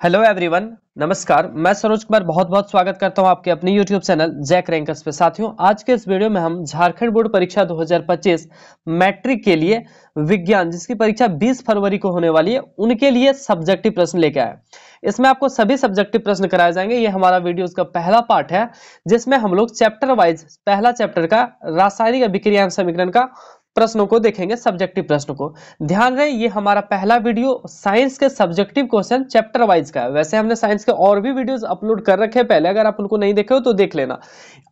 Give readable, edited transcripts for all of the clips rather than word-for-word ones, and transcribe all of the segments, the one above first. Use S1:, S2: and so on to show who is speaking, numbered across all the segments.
S1: Hello everyone, नमस्कार। मैं सरोज कुमार बहुत बहुत स्वागत करता हूं आपके अपने यूट्यूब चैनल जैक रैंकर्स पे। साथियों, आज के इस वीडियो में हम झारखंड बोर्ड परीक्षा 2025 मैट्रिक के लिए विज्ञान, जिसकी परीक्षा 20 फरवरी को होने वाली है, उनके लिए सब्जेक्टिव प्रश्न लेके आए। इसमें आपको सभी सब्जेक्टिव प्रश्न कराए जाएंगे। ये हमारा वीडियो का पहला पार्ट है, जिसमें हम लोग चैप्टर वाइज पहला चैप्टर का रासायनिक अभिक्रिया समीकरण का प्रश्नों को देखेंगे, सब्जेक्टिव प्रश्न को। ध्यान रहे, ये हमारा पहला वीडियो साइंस के सब्जेक्टिव क्वेश्चन चैप्टर वाइज का है। वैसे हमने साइंस के और भी वीडियोस अपलोड कर रखे हैं पहले, अगर आप उनको नहीं देखे हो तो देख लेना।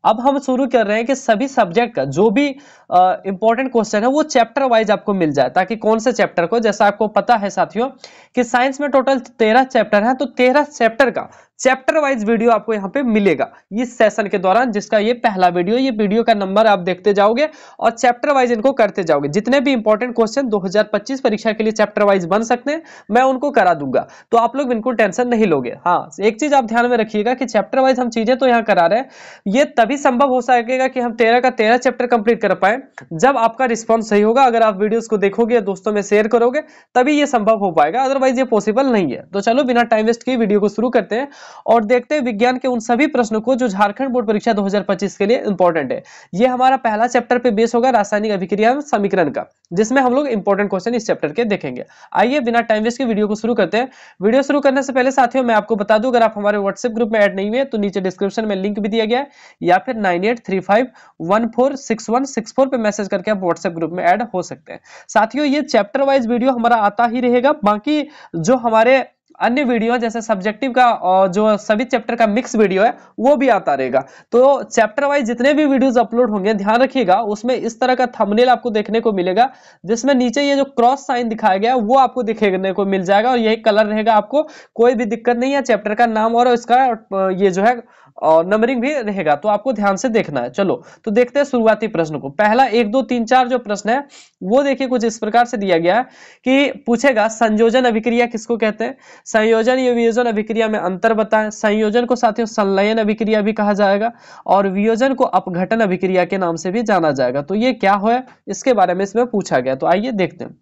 S1: अब हम शुरू कर रहे हैं कि सभी सब्जेक्ट का जो भी इंपॉर्टेंट क्वेश्चन है वो चैप्टर वाइज आपको मिल जाए, ताकि कौन से चैप्टर को, जैसा आपको पता है साथियों कि साइंस में टोटल 13 चैप्टर है, तो 13 चैप्टर का चैप्टर वाइज वीडियो आपको यहाँ पे मिलेगा इस सेशन के दौरान, जिसका ये पहला वीडियो। ये वीडियो का नंबर आप देखते जाओगे और चैप्टर वाइज इनको करते जाओगे। जितने भी इंपॉर्टेंट क्वेश्चन 2025 परीक्षा के लिए चैप्टर वाइज बन सकते हैं, मैं उनको करा दूंगा, तो आप लोग बिल्कुल टेंशन नहीं लोगे। हाँ, एक चीज आप ध्यान में रखिएगा कि चैप्टर वाइज हम चीजें तो यहाँ करा रहे हैं, ये तभी संभव हो सकेगा कि हम 13 का 13 चैप्टर कंप्लीट कर पाए जब आपका रिस्पॉन्स सही होगा। अगर आप वीडियोस को देखोगे, दोस्तों में शेयर करोगे, तभी ये संभव हो पाएगा, अदरवाइज ये पॉसिबल नहीं है। तो चलो बिना टाइम वेस्ट किए वीडियो को शुरू करते हैं और देखते हैं विज्ञान के उन सभी प्रश्नों को जो झारखंड बोर्ड परीक्षा 2025 के लिए इंपॉर्टेंट है। ये हमारा पहला चैप्टर पे बेस होगा, रासायनिक अभिक्रिया समीकरण का, जिसमें हम लोग इंपॉर्टेंट क्वेश्चन इस चैप्टर के देखेंगे। आइए बिना टाइम वेस्ट के वीडियो को शुरू करते हैं। वीडियो शुरू करने से पहले साथियों मैं आपको बता दूं, अगर आप हमारे व्हाट्सएप ग्रुप में ऐड नहीं हुए तो नीचे डिस्क्रिप्शन में लिंक भी दिया गया है, या फिर 9835146164 पे मैसेज करके आप व्हाट्सएप ग्रुप में ऐड हो सकते हैं। साथियों, ये चैप्टर वाइज वीडियो हमारा आता ही रहेगा। बाकी जो हमारे अन्य वीडियो जैसे सब्जेक्टिव का और जो सभी चैप्टर का मिक्स वीडियो है वो भी आता रहेगा। तो चैप्टर वाइज जितने भी वीडियोस अपलोड होंगे, ध्यान रखिएगा उसमें इस तरह का थंबनेल आपको देखने को मिलेगा, जिसमें नीचे ये जो क्रॉस साइन दिखाया गया है वो आपको देखने को मिल जाएगा, और यही कलर रहेगा। आपको कोई भी दिक्कत नहीं है, चैप्टर का नाम और इसका ये जो है और नंबरिंग भी रहेगा, तो आपको ध्यान से देखना है। चलो तो देखते हैं शुरुआती प्रश्न को। पहला 1 2 3 4 जो प्रश्न है वो देखिए कुछ इस प्रकार से दिया गया है कि पूछेगा संयोजन अभिक्रिया किसको कहते हैं, संयोजन या वियोजन अभिक्रिया में अंतर बताएं। संयोजन को साथियों संलयन अभिक्रिया भी कहा जाएगा, और वियोजन को अपघटन अभिक्रिया के नाम से भी जाना जाएगा। तो ये क्या है, इसके बारे में इसमें पूछा गया, तो आइए देखते हैं।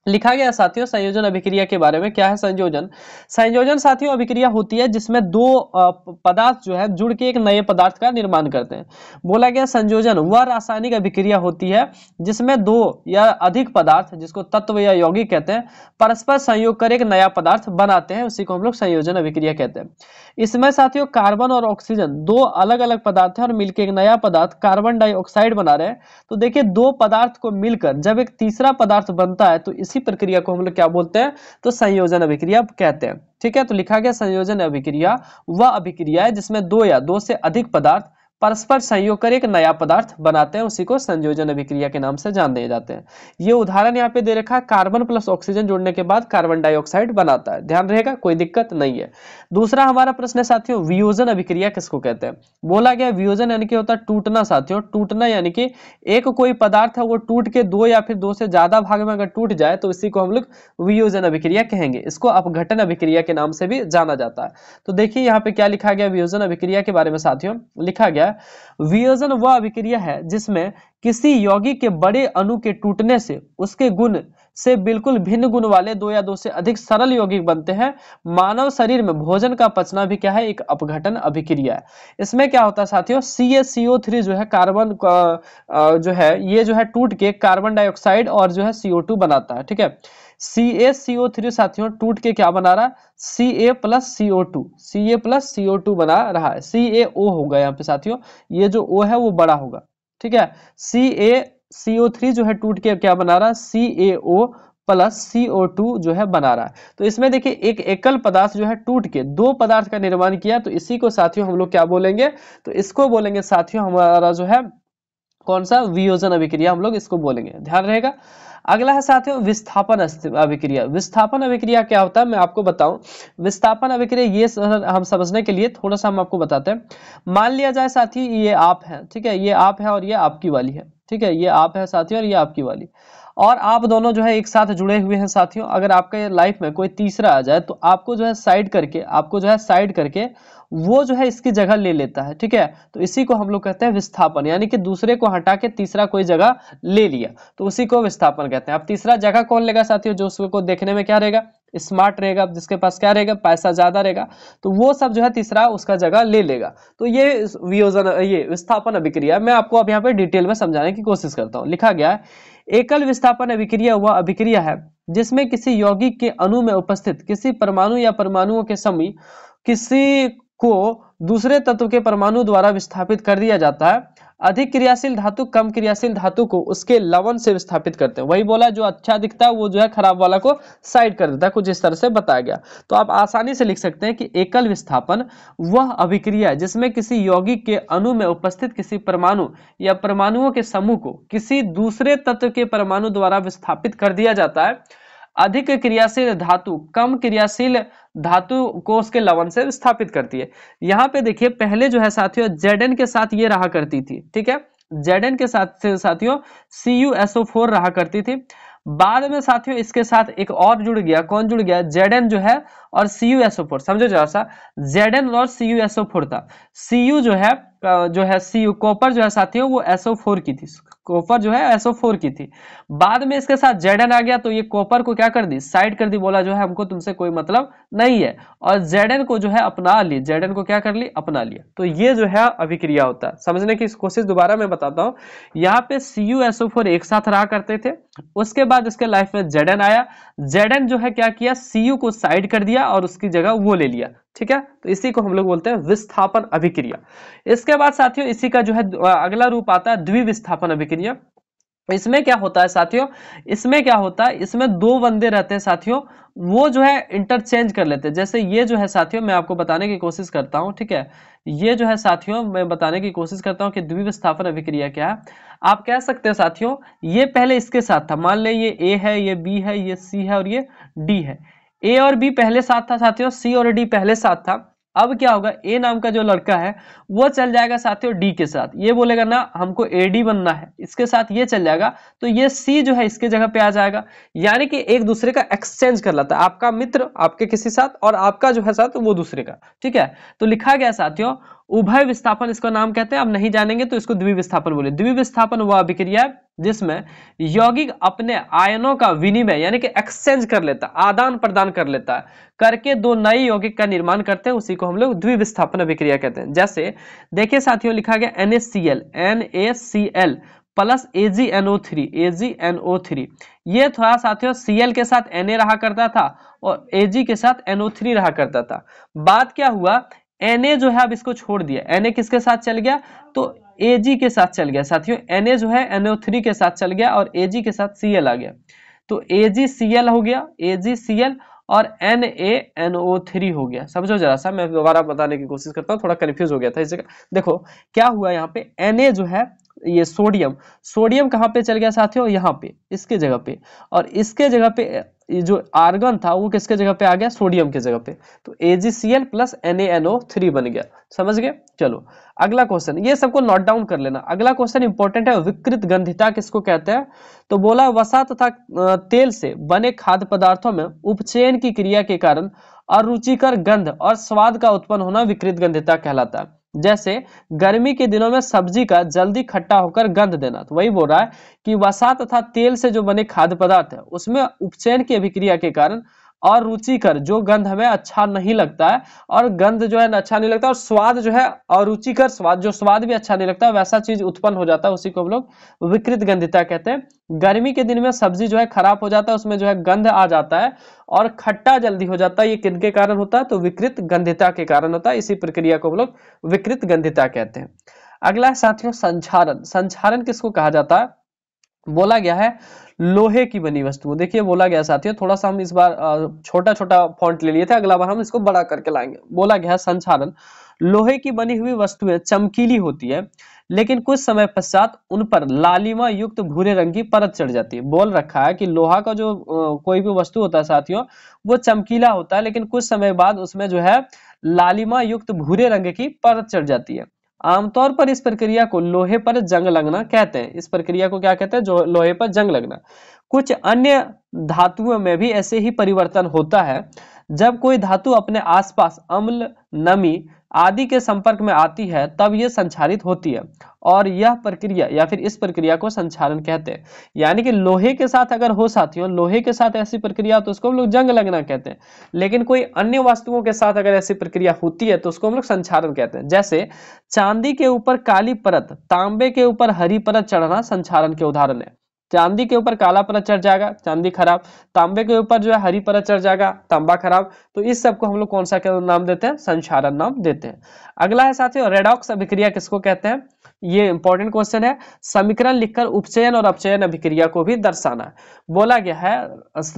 S1: लिखा गया साथियों संयोजन अभिक्रिया के बारे में। क्या है संयोजन? संयोजन साथियों अभिक्रिया होती है जिसमें दो पदार्थ जो है जुड़ के एक नए पदार्थ का निर्माण करते हैं। बोला गया संयोजन वह रासायनिक अभिक्रिया होती है जिसमें दो या अधिक पदार्थ, जिसको तत्व या यौगिक कहते हैं, परस्पर संयोग कर एक नया पदार्थ बनाते हैं, उसी को हम लोग संयोजन अभिक्रिया कहते हैं। इसमें साथियों कार्बन और ऑक्सीजन दो अलग अलग पदार्थ हैं और मिलकर एक नया पदार्थ कार्बन डाइऑक्साइड बना रहे हैं। तो देखिए, दो पदार्थ को मिलकर जब एक तीसरा पदार्थ बनता है तो इसी प्रक्रिया को हम लोग क्या बोलते हैं, तो संयोजन अभिक्रिया कहते हैं। ठीक है, तो लिखा गया संयोजन अभिक्रिया वह अभिक्रिया है जिसमें दो या दो से अधिक पदार्थ परस्पर संयोग कर एक नया पदार्थ बनाते हैं, उसी को संयोजन अभिक्रिया के नाम से जाने जाते हैं। ये उदाहरण यहाँ पे दे रखा है, कार्बन प्लस ऑक्सीजन जोड़ने के बाद कार्बन डाइऑक्साइड बनाता है। ध्यान रहेगा, कोई दिक्कत नहीं है। दूसरा हमारा प्रश्न है साथियों वियोजन अभिक्रिया किसको कहते हैं। बोला गया वियोजन यानी कि होता है टूटना साथियों। टूटना यानी कि एक कोई पदार्थ है वो टूट के दो या फिर दो से ज्यादा भाग में अगर टूट जाए तो इसी को हम लोग वियोजन अभिक्रिया कहेंगे। इसको अपघटन अभिक्रिया के नाम से भी जाना जाता है। तो देखिए यहाँ पे क्या लिखा गया वियोजन अभिक्रिया के बारे में साथियों। लिखा गया वियोजन वह अभिक्रिया है जिसमें किसी यौगिक के बड़े अणु के टूटने से उसके गुण से बिल्कुल भिन्न गुण वाले दो या दो से अधिक सरल यौगिक बनते हैं। मानव शरीर में भोजन का पचना भी क्या है, एक अपघटन अभिक्रिया है। इसमें क्या होता है साथियों, CaCO3 जो है कार्बन जो है ये जो है टूट के कार्बन डाइऑक्साइड और जो है CO2 बनाता है। ठीक है, CaCO3 साथियों टूट के क्या बना रहा है, Ca प्लस CO2 बना रहा है। CaO होगा यहाँ पे साथियों, ये जो O है वो बड़ा होगा। ठीक है, CaCO3 जो है टूट के क्या बना रहा है, CaO प्लस CO2 जो है बना रहा है। तो इसमें देखिए एक एकल पदार्थ जो है टूट के दो पदार्थ का निर्माण किया, तो इसी को साथियों हम लोग क्या बोलेंगे, तो इसको बोलेंगे साथियों हमारा जो है कौन सा, वियोजन अभिक्रिया हम लोग इसको बोलेंगे। ध्यान रहेगा। अगला है साथियों विस्थापन अभिक्रिया। विस्थापन अभिक्रिया क्या होता है मैं आपको बताऊं। विस्थापन अभिक्रिया ये हम समझने के लिए थोड़ा सा हम आपको बताते हैं। मान लिया जाए साथी ये आप है, ठीक है, ये आप है और ये आपकी वाली है। ठीक है, ये आप है साथियों और ये आपकी वाली, और आप दोनों जो है एक साथ जुड़े हुए हैं साथियों। अगर आपका लाइफ में कोई तीसरा आ जाए तो आपको जो है साइड करके वो जो है इसकी जगह ले लेता है, ठीक है। तो इसी को हम लोग कहते हैं विस्थापन, यानी कि दूसरे को हटा के तीसरा कोई जगह ले लिया, तो उसी को विस्थापन कहते हैं। अब तीसरा जगह कौन लेगा साथियों? जो उसको देखने में क्या रहेगा, स्मार्ट रहेगा, जिसके पास क्या रहेगा, पैसा ज्यादा रहेगा, तो वो सब जो है तीसरा उसका जगह ले लेगा। तो ये वियोजन, ये विस्थापन अभिक्रिया मैं आपको अब यहाँ पे डिटेल में समझाने की कोशिश करता हूँ। लिखा गया है, एकल विस्थापन अभिक्रिया वह अभिक्रिया है जिसमें किसी यौगिक के अणु में उपस्थित किसी परमाणु या परमाणुओं के समय किसी को दूसरे तत्व के परमाणु द्वारा विस्थापित कर दिया जाता है। अधिक क्रियाशील धातु कम क्रियाशील धातु को उसके लवण से विस्थापित करते हैं। वही बोला, जो अच्छा दिखता है वो जो है खराब वाला को साइड कर देता है, कुछ इस तरह से बताया गया। तो आप आसानी से लिख सकते हैं कि एकल विस्थापन वह अभिक्रिया है जिसमें किसी यौगिक के अणु में उपस्थित किसी परमाणु या परमाणुओं के समूह को किसी दूसरे तत्व के परमाणु द्वारा विस्थापित कर दिया जाता है। अधिक क्रियाशील धातु कम क्रियाशील धातु को उसके लवण से विस्थापित करती है। यहाँ पे देखिए, पहले जो है साथियों Zn के साथ ये रहा करती थी, ठीक है, Zn के साथ साथियों CuSO4 रहा करती थी। बाद में साथियों इसके साथ एक और जुड़ गया, कौन जुड़ गया? Zn जो है और CuSO4, समझो जरा सा, Zn और CuSO4 था। Cu जो है Cu कॉपर जो है साथियों वो SO4 की थी, कॉपर जो है SO4 की थी। बाद में इसके साथ Zn आ गया तो ये कॉपर को क्या कर दी, साइड कर दी, बोला जो है हमको तुमसे कोई मतलब नहीं है, और Zn को जो है अपना ली, Zn को क्या कर ली, अपना लिया। तो ये जो है अभिक्रिया होता है। समझने की कोशिश दोबारा मैं बताता हूँ। यहाँ पे CuSO4 एक साथ रहा करते थे, उसके बाद इसके लाइफ में Zn आया, Zn जो है क्या किया, Cu को साइड कर दिया और उसकी जगह वो ले लिया, ठीक है। तो इसी को हम लोग बोलते हैं विस्थापन अभिक्रिया। इसके बाद साथियों इसी का जो है अगला रूप आता है द्विविस्थापन अभिक्रिया। इसमें क्या होता है साथियों, इसमें क्या होता है, इसमें दो बंदे रहते हैं साथियों, वो जो है इंटरचेंज कर लेते हैं। जैसे ये जो है साथियों मैं आपको बताने की कोशिश करता हूं, ठीक है, ये जो है साथियों मैं बताने की कोशिश करता हूं कि द्विविस्थापन अभिक्रिया क्या है। आप कह सकते हैं साथियों, ये पहले इसके साथ था, मान ले ये A है, ये B है, ये C है और ये D है। A और B पहले साथ था साथियों, C और D पहले साथ था। अब क्या होगा, ए नाम का जो लड़का है वो चल जाएगा साथियों डी के साथ, ये बोलेगा ना हमको एडी बनना है, इसके साथ ये चल जाएगा, तो ये सी जो है इसके जगह पे आ जाएगा। यानी कि एक दूसरे का एक्सचेंज कर लेता है, आपका मित्र आपके किसी साथ और आपका जो है साथ वो दूसरे का, ठीक है। तो लिखा गया साथियों उभय विस्थापन इसका नाम कहते हैं। अब नहीं जानेंगे तो इसको द्विविस्थापन बोले। द्विविस्थापन वह अभिक्रिया जिसमें यौगिक अपने आयनों का विनिमय यानी कि एक्सचेंज कर लेता, आदान प्रदान कर लेता है, करके दो नए यौगिक का निर्माण करते हैं, उसी को हम लोग द्विविस्थापन अभिक्रिया कहते हैं। जैसे देखिए साथियों लिखा गया NaCl प्लस AgNO3 ये थोड़ा साथियों Cl के साथ Na रहा करता था और Ag के साथ NO3 रहा करता था। बात क्या हुआ, Na जो है अब इसको छोड़ दिया, Na किसके साथ चल गया, तो Ag के साथ चल गया साथियों। Na जो है NO3 के साथ चल गया और Ag के साथ Cl आ गया, तो AgCl हो गया, AgCl और NaNO3 हो गया। समझो जरा सा, मैं दोबारा बताने की कोशिश करता हूँ, थोड़ा कंफ्यूज हो गया था इस जगह। देखो क्या हुआ, यहाँ पे Na जो है ये सोडियम कहाँ पे चल गया साथियों, यहाँ पे इसके जगह पे, और इसके जगह पे ये जो आर्गन था वो किसके जगह पे आ गया, सोडियम के जगह पे, तो AgCl प्लस NaNO3 बन गया। समझ गए। चलो अगला क्वेश्चन, ये सबको नोट डाउन कर लेना। अगला क्वेश्चन इंपॉर्टेंट है, विकृत गंधिता किसको कहते हैं, तो बोला वसा तथा तेल से बने खाद्य पदार्थों में उपचयन की क्रिया के कारण अरुचिकर गंध और स्वाद का उत्पन्न होना विकृत गंधिता कहलाता है। जैसे गर्मी के दिनों में सब्जी का जल्दी खट्टा होकर गंध देना, तो वही बोल रहा है कि वसा तथा तेल से जो बने खाद्य पदार्थ है उसमें उपचयन की अभिक्रिया के कारण और रुचिकर जो गंध हमें अच्छा नहीं लगता है, और गंध जो है अच्छा नहीं लगता, और स्वाद जो है अरुचिकर स्वाद, जो स्वाद भी अच्छा नहीं लगता वैसा चीज उत्पन्न हो जाता है, उसी को हम लोग विकृत गंधिता कहते हैं। गर्मी के दिन में सब्जी जो है खराब हो जाता है, उसमें जो है गंध आ जाता है और खट्टा जल्दी हो जाता है, ये किनके कारण होता है, तो विकृत गंधिता के कारण होता है। इसी प्रक्रिया को हम लोग विकृत गंधिता कहते हैं। अगला साथियों संक्षारण। संक्षारण किसको कहा जाता है, बोला गया है लोहे की बनी वस्तु। देखिए बोला गया साथियों, थोड़ा सा हम इस बार छोटा छोटा फॉन्ट ले लिए थे, अगला बार हम इसको बड़ा करके लाएंगे। बोला गया है संक्षारण, लोहे की बनी हुई वस्तुएं चमकीली होती है लेकिन कुछ समय पश्चात उन पर लालिमा युक्त भूरे रंग की परत चढ़ जाती है। बोल रखा है कि लोहा का जो कोई भी वस्तु होता है साथियों वो चमकीला होता है, लेकिन कुछ समय बाद उसमें जो है लालिमा युक्त भूरे रंग की परत चढ़ जाती है। आमतौर पर इस प्रक्रिया को लोहे पर जंग लगना कहते हैं। इस प्रक्रिया को क्या कहते हैं, जो लोहे पर जंग लगना। कुछ अन्य धातुओं में भी ऐसे ही परिवर्तन होता है। जब कोई धातु अपने आसपास अम्ल, नमी, आदि के संपर्क में आती है तब ये संक्षारित होती है, और यह प्रक्रिया या फिर इस प्रक्रिया को संक्षारण कहते हैं। यानी कि लोहे के साथ अगर हो साथियों, लोहे के साथ ऐसी प्रक्रिया तो उसको हम लोग जंग लगना कहते हैं, लेकिन कोई अन्य वस्तुओं के साथ अगर ऐसी प्रक्रिया होती है तो उसको हम लोग संक्षारण कहते हैं। जैसे चांदी के ऊपर काली परत, तांबे के ऊपर हरी परत चढ़ना संक्षारण के उदाहरण है। चांदी के ऊपर काला परत चढ़ जाएगा, चांदी खराब, तांबे के ऊपर जो है हरी परत चढ़ जाएगा, तांबा खराब। तो इस सब को हम लोग कौन सा नाम देते हैं? संक्षारण नाम देते हैं। अगला है साथियों रेडॉक्स अभिक्रिया किसको कहते हैं? ये इंपॉर्टेंट क्वेश्चन है। समीकरण लिखकर उपचयन और अपचयन अभिक्रिया को भी दर्शाना है। बोला गया है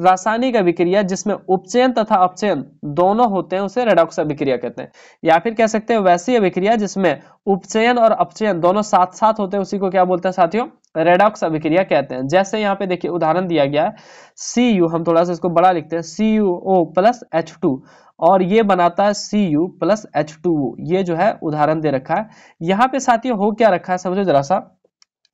S1: रासायनिक अभिक्रिया जिसमें उपचयन तथा अपचयन दोनों होते हैं उसे रेडॉक्स अभिक्रिया कहते हैं, या फिर कह सकते हैं वैसी अभिक्रिया जिसमें उपचयन और अपचयन दोनों साथ साथ होते हैं उसी को क्या बोलते हैं साथियों? रेडॉक्स अभिक्रिया कहते हैं। जैसे यहाँ पे देखिए उदाहरण दिया गया है, Cu, हम थोड़ा सा इसको बड़ा लिखते हैं, CuO प्लस H2 और ये बनाता है Cu प्लस H2O। ये जो है उदाहरण दे रखा है। यहाँ पे साथियों हो क्या रखा है समझो जरा सा।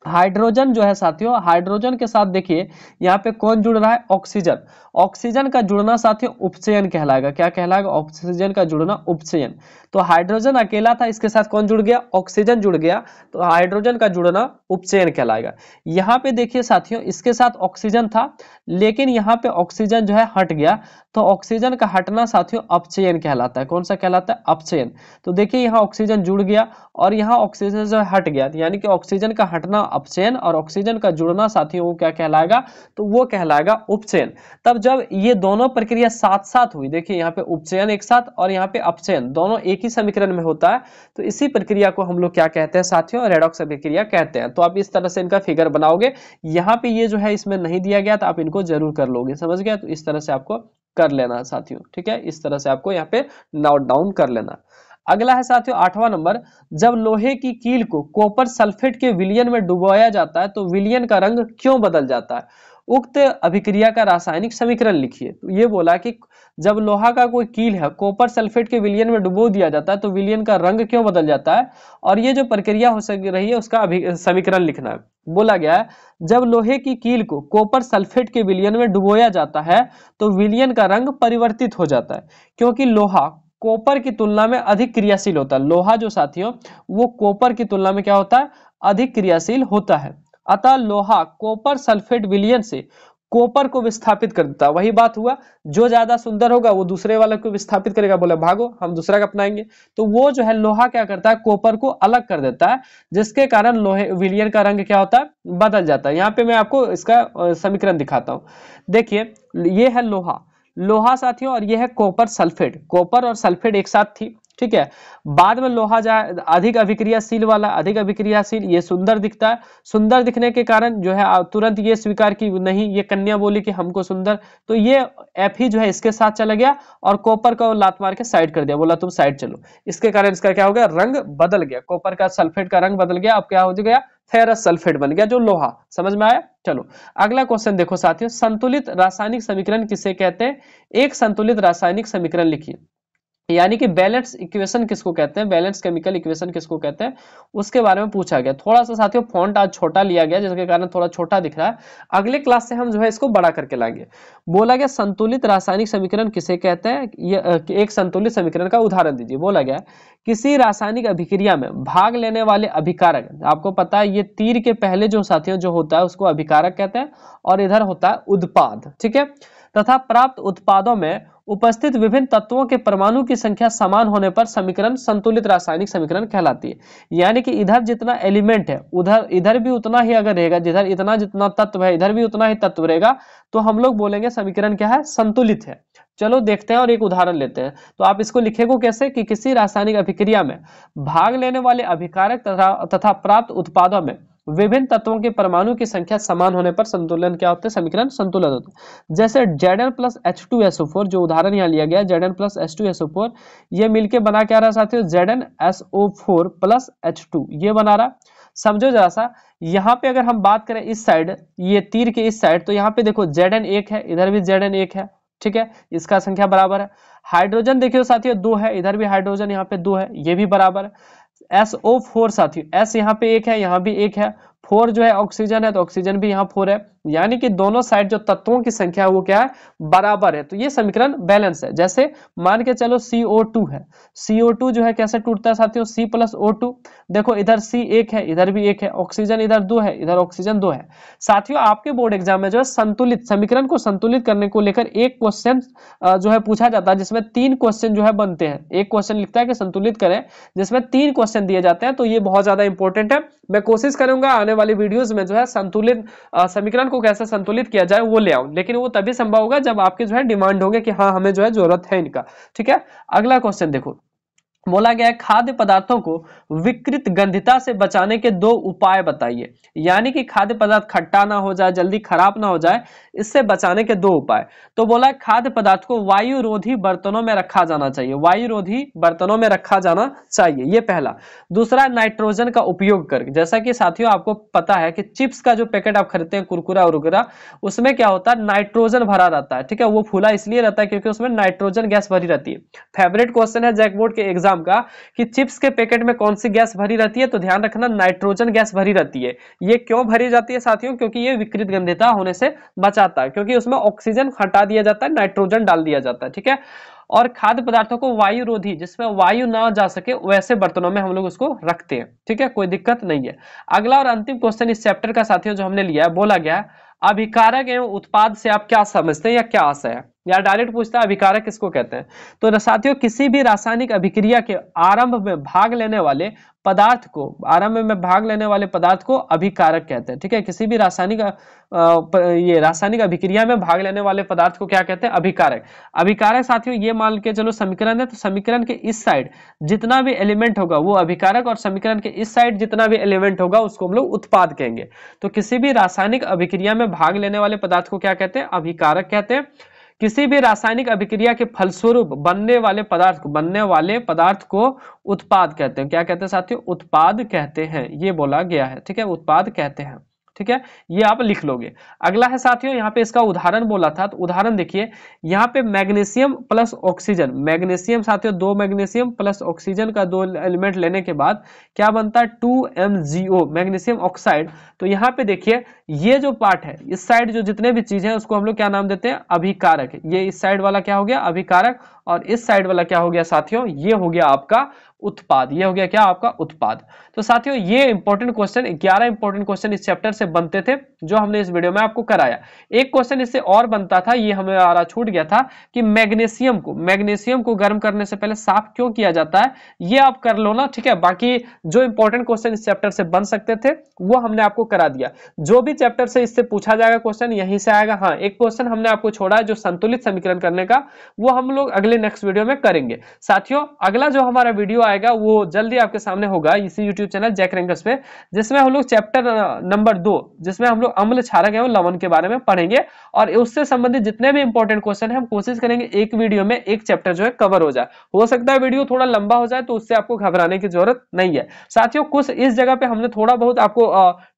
S1: हाइड्रोजन जो है साथियों, हाइड्रोजन के साथ देखिए यहाँ पे कौन जुड़ रहा है? ऑक्सीजन। ऑक्सीजन का जुड़ना साथियों उपचयन कहलाएगा। क्या कहलाएगा? ऑक्सीजन का जुड़ना उपचयन। तो हाइड्रोजन अकेला था, इसके साथ कौन जुड़ गया? ऑक्सीजन जुड़ गया, तो हाइड्रोजन का जुड़ना उपचयन कहलाएगा। यहाँ पे देखिए साथियों इसके साथ ऑक्सीजन था, लेकिन यहाँ पे ऑक्सीजन जो है हट गया, तो ऑक्सीजन का हटना साथियों अपचयन कहलाता है। कौन सा कहलाता है? अपचयन। तो देखिए यहाँ ऑक्सीजन जुड़ गया और यहाँ ऑक्सीजन जो हट गया, यानी कि ऑक्सीजन का हटना अपचयन और ऑक्सीजन का जुड़ना साथियों वो क्या कहलाएगा? तो वो कहलाएगा उपचयन। तब जब ये दोनों प्रक्रिया साथ साथ हुई, देखिए यहाँ पे उपचयन एक साथ और यहाँ पे अपचयन दोनों एक ही समीकरण में होता है, तो इसी प्रक्रिया को हम लोग क्या कहते हैं साथियों? रेडॉक्स अभिक्रिया कहते हैं। तो आप इस तरह से इनका फिगर बनाओगे। यहाँ पे ये जो है इसमें नहीं दिया गया तो आप इनको जरूर कर लोगे, समझ गया? तो इस तरह से आपको कर लेना साथियों, ठीक है? इस तरह से आपको यहाँ पे नोट डाउन कर लेना। अगला है साथियों 8वां नंबर, जब लोहे की कील को कॉपर सल्फेट के विलयन में डुबोया जाता है तो विलयन का रंग क्यों बदल जाता है? उक्त अभिक्रिया का रासायनिक समीकरण लिखिए। तो ये बोला कि जब लोहा का कोई कील है कॉपर सल्फेट के विलयन में डुबो दिया जाता है तो विलयन का रंग क्यों बदल जाता है, और ये जो प्रक्रिया हो सक रही है उसका समीकरण लिखना है। बोला गया है जब लोहे की कील को कॉपर सल्फेट के विलयन में डुबोया जाता है तो विलयन का रंग परिवर्तित हो जाता है, क्योंकि लोहा कॉपर की तुलना में अधिक क्रियाशील होता है। लोहा जो साथियों वो कॉपर की तुलना में क्या होता है? अधिक क्रियाशील होता है। अतः लोहा कॉपर सल्फेट विलयन से कॉपर को विस्थापित कर देता है। वही बात हुआ, जो ज्यादा सुंदर होगा वो दूसरे वाले को विस्थापित करेगा, बोले भागो हम दूसरा का अपनाएंगे। तो वो जो है लोहा क्या करता है? कॉपर को अलग कर देता है, जिसके कारण लोहे विलयन का रंग क्या होता है? बदल जाता है। यहाँ पे मैं आपको इसका समीकरण दिखाता हूँ। देखिए ये है लोहा, लोहा साथियों, और ये है कॉपर सल्फेट। कॉपर और सल्फेट एक साथ थी, ठीक है? बाद में लोहा जाए अधिक अभिक्रियाशील वाला, अधिक अभिक्रियाशील, ये सुंदर दिखता है। सुंदर दिखने के कारण जो है तुरंत ये स्वीकार की नहीं, ये कन्या बोली कि हमको सुंदर, तो ये एफ ही जो है इसके साथ चला गया और कॉपर को लात मार के साइड कर दिया, बोला तुम साइड चलो। इसके कारण इसका क्या हो गया? रंग बदल गया, कॉपर का सल्फेट का रंग बदल गया। अब क्या हो गया? फेरस सल्फेट बन गया जो लोहा। समझ में आया? चलो अगला क्वेश्चन देखो साथियों, संतुलित रासायनिक समीकरण किसे कहते हैं? एक संतुलित रासायनिक समीकरण लिखिए, यानी कि बैलेंस इक्वेशन किसको कहते हैं? बैलेंस केमिकल इक्वेशन किसको कहते हैं? उसके बारे में पूछा गया। थोड़ा सा साथियों फॉन्ट आज छोटा लिया गया जिसके कारण थोड़ा छोटा दिख रहा है। अगले क्लास से हम जो है इसको बड़ा करके लाएंगे। बोला गया संतुलित रासायनिक समीकरण किसे कहते हैं? एक संतुलित समीकरण का उदाहरण दीजिए। बोला गया किसी रासायनिक अभिक्रिया में भाग लेने वाले अभिकारक, आपको पता है ये तीर के पहले जो साथियों जो होता है उसको अभिकारक कहते हैं, और इधर होता है उत्पाद, ठीक है? तथा प्राप्त उत्पादों में उपस्थित विभिन्न तत्वों के परमाणु की संख्या समान होने पर समीकरण संतुलित रासायनिक समीकरण कहलाती है। यानी कि इधर जितना एलिमेंट है उधर इधर भी उतना ही अगर रहेगा, जिधर इतना जितना तत्व है इधर भी उतना ही तत्व रहेगा, तो हम लोग बोलेंगे समीकरण क्या है? संतुलित है। चलो देखते हैं और एक उदाहरण लेते हैं। तो आप इसको लिखेगो कैसे कि किसी रासायनिक अभिक्रिया में भाग लेने वाले अभिकारक तथा प्राप्त उत्पादों में विभिन्न तत्वों के परमाणु की संख्या समान होने पर संतुलन क्या होता है? समीकरण संतुलन होता है। जैसे Zn प्लस H2SO4 जो उदाहरण यहाँ लिया गया, Zn प्लस H2SO4 ये मिलके बना क्या रहा साथियों? ZnSO4 प्लस H2 ये बना रहा। समझो जरा सा, यहाँ पे अगर हम बात करें इस साइड, ये तीर के इस साइड, तो यहाँ पे देखो Zn एक है, इधर भी Zn एक है, ठीक है? इसका संख्या बराबर है। हाइड्रोजन देखियो साथियों 2 है, इधर भी हाइड्रोजन यहाँ पे 2 है, ये भी बराबर है। SO4 साथियों S यहाँ पे एक है, यहाँ भी एक है, 4 जो है ऑक्सीजन है तो ऑक्सीजन भी यहाँ 4 है, यानी कि दोनों साइड जो तत्वों की संख्या है वो क्या है, बराबर है। तो ये समीकरण बैलेंस है। जैसे मान के चलो CO2 है, CO2 जो है कैसे टूटता है साथियों, C प्लस O2। देखो इधर C 1 है, इधर भी 1 है, ऑक्सीजन इधर 2 है, इधर ऑक्सीजन 2 है। साथियों आपके बोर्ड एग्जाम में जो है संतुलित समीकरण को संतुलित करने को लेकर एक क्वेश्चन जो है पूछा जाता है, जिसमें 3 क्वेश्चन जो है बनते हैं। एक क्वेश्चन लिखता है कि संतुलित करें, जिसमें 3 क्वेश्चन दिए जाते हैं। तो ये बहुत ज्यादा इंपॉर्टेंट है। मैं कोशिश करूंगा आने वाली वीडियोस में जो है संतुलित समीकरण को कैसे संतुलित किया जाए वो ले आऊं, लेकिन वो तभी संभव होगा जब आपके जो है डिमांड होंगे कि हाँ हमें जो है जरूरत है इनका। ठीक है, अगला क्वेश्चन देखो, बोला गया है खाद्य पदार्थों को विकृत गंधिता से बचाने के 2 उपाय बताइए। यानी कि खाद्य पदार्थ खट्टा ना हो जाए, जल्दी खराब ना हो जाए, इससे बचाने के 2 उपाय। तो बोला खाद्य पदार्थ को वायुरोधी बर्तनों में रखा जाना चाहिए, वायुरोधी बर्तनों में रखा जाना चाहिए, ये पहला। दूसरा, नाइट्रोजन का उपयोग करके, जैसा कि साथियों आपको पता है कि चिप्स का जो पैकेट आप खरीदते हैं कुरकुरा उरकुरा, उसमें क्या होता है, नाइट्रोजन भरा रहता है। ठीक है, वो फूला इसलिए रहता है क्योंकि उसमें नाइट्रोजन गैस भरी रहती है। फेवरेट क्वेश्चन है जैक बोर्ड के एग्जाम का कि चिप्स के पैकेट में कौन सी गैस भरी रहती है, तो ध्यान रखना नाइट्रोजन गैस भरी रहती है। ये क्यों भरी जाती है साथियों, क्योंकि ये विकृत गंधिता होने से बचाता है, क्योंकि उसमें ऑक्सीजन हटा दिया जाता है, नाइट्रोजन डाल दिया जाता है। ठीक है, और खाद्य पदार्थों को वायुरोधी, जिसमें वायु ना जा सके, वैसे बर्तनों में हम लोग उसको रखते हैं। ठीक है, कोई दिक्कत नहीं है। अगला और अंतिम क्वेश्चन इस चैप्टर का साथियों जो हमने लिया है, बोला गया है अभिकारक एवं उत्पाद से आप क्या समझते हैं या क्या आशय है, या डायरेक्ट पूछता है अभिकारक किसको कहते हैं। तो साथियों किसी भी रासायनिक अभिक्रिया के आरंभ में भाग लेने वाले पदार्थ को, आरंभ में भाग लेने वाले पदार्थ को अभिकारक कहते हैं। ठीक है, किसी भी रासायनिक ये रासायनिक अभिक्रिया में भाग लेने वाले पदार्थ को क्या कहते हैं, अभिकारक। अभिकारक साथियों ये मान के चलो समीकरण है, तो समीकरण के इस साइड जितना भी एलिमेंट होगा वो अभिकारक, और समीकरण के इस साइड जितना भी एलिमेंट होगा उसको हम लोग उत्पाद कहेंगे। तो किसी भी रासायनिक अभिक्रिया में भाग लेने वाले पदार्थ को क्या कहते हैं, अभिकारक कहते हैं। किसी भी रासायनिक अभिक्रिया के फलस्वरूप बनने वाले पदार्थ को उत्पाद कहते हैं। क्या कहते हैं साथियों, उत्पाद कहते हैं, ये बोला गया है। ठीक है, उत्पाद कहते हैं। ठीक है, ये आप लिख लोगे। अगला है साथियों, यहाँ पे इसका उदाहरण बोला था, तो उदाहरण देखिए, यहाँ पे मैग्नीशियम प्लस ऑक्सीजन, मैग्नीशियम साथियों 2 मैग्नीशियम प्लस ऑक्सीजन का 2 एलिमेंट लेने के बाद क्या बनता है, 2MgO मैग्नीशियम ऑक्साइड। तो यहाँ पे देखिए ये जो पार्ट है, इस साइड जो जितने भी चीजें हैं उसको हम लोग क्या नाम देते हैं, अभिकारक। ये इस साइड वाला क्या हो गया, अभिकारक, और इस साइड वाला क्या हो गया साथियों, ये हो गया आपका उत्पाद। ये हो गया क्या, आपका उत्पाद। तो साथियों ये इंपॉर्टेंट क्वेश्चन, 11 इंपॉर्टेंट क्वेश्चन इस चैप्टर से बनते थे जो हमने इस वीडियो में आपको कराया। एक क्वेश्चन इससे और बनता था, ये हमें छूट गया था, कि मैग्नीशियम को गर्म करने से पहले साफ क्यों किया जाता है, ये आप कर लो ना। ठीक है, बाकी जो इंपॉर्टेंट क्वेश्चन इस चैप्टर से बन सकते थे वो हमने आपको करा दिया। जो भी चैप्टर से इससे पूछा जाएगा क्वेश्चन यहीं से आएगा। हाँ, एक क्वेश्चन हमने आपको छोड़ा है जो संतुलित समीकरण करने का, वो हम लोग अगले नेक्स्ट वीडियो में करेंगे। साथियों अगला जो हमारा वीडियो आएगा वो जल्दी आपके सामने होगा इसी यूट्यूब चैनल जैक रैंकर्स पे, जिसमें हम लोग चैप्टर नंबर 2, जिसमें हम लोग अम्ल क्षारक एवं लवण के बारे में पढ़ेंगे, और उससे संबंधित जितने भी इंपॉर्टेंट क्वेश्चन है हम कोशिश करेंगे एक वीडियो में एक चैप्टर जो है कवर हो जाए। हो सकता है वीडियो थोड़ा लंबा हो जाए, तो उससे आपको घबराने की जरूरत नहीं है। साथियों कुछ इस जगह पे हमने थोड़ा बहुत आपको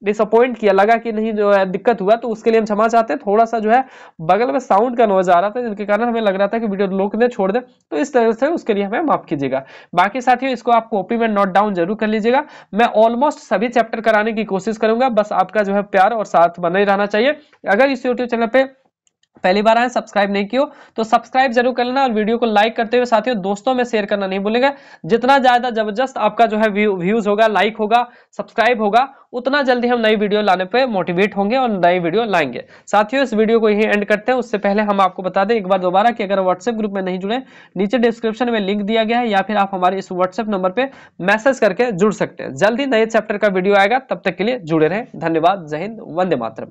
S1: डिसअपॉइंट किया, लगा कि नहीं जो है दिक्कत हुआ, तो उसके लिए हम क्षमा चाहते हैं। थोड़ा सा जो है बगल में साउंड का नॉइज आ रहा था, जिसके कारण हमें लग रहा था कि वीडियो लोग ने छोड़ दे, तो इस तरह से उसके लिए हमें माफ कीजिएगा। बाकी साथियों इसको आप कॉपी में नोट डाउन जरूर कर लीजिएगा। मैं ऑलमोस्ट सभी चैप्टर कराने की कोशिश करूंगा, बस आपका जो है प्यार और साथ बना ही रहना चाहिए। अगर इस यूट्यूब चैनल पे पहली बार आए, सब्सक्राइब नहीं किया तो सब्सक्राइब जरूर कर लेना, और वीडियो को लाइक करते हुए साथियों दोस्तों में शेयर करना नहीं भूलेगा। जितना ज्यादा जबरदस्त आपका जो है व्यूज होगा, लाइक होगा, सब्सक्राइब होगा, उतना जल्दी हम नई वीडियो लाने पे मोटिवेट होंगे और नई वीडियो लाएंगे। साथियों इस वीडियो को यही एंड करते हैं। उससे पहले हम आपको बता दें एक बार दोबारा कि अगर व्हाट्सएप ग्रुप में नहीं जुड़े, नीचे डिस्क्रिप्शन में लिंक दिया गया है, या फिर आप हमारे इस व्हाट्सएप नंबर पे मैसेज करके जुड़ सकते हैं। जल्दी नए चैप्टर का वीडियो आएगा, तब तक के लिए जुड़े रहें। धन्यवाद, जय हिंद, वंदे मातरम।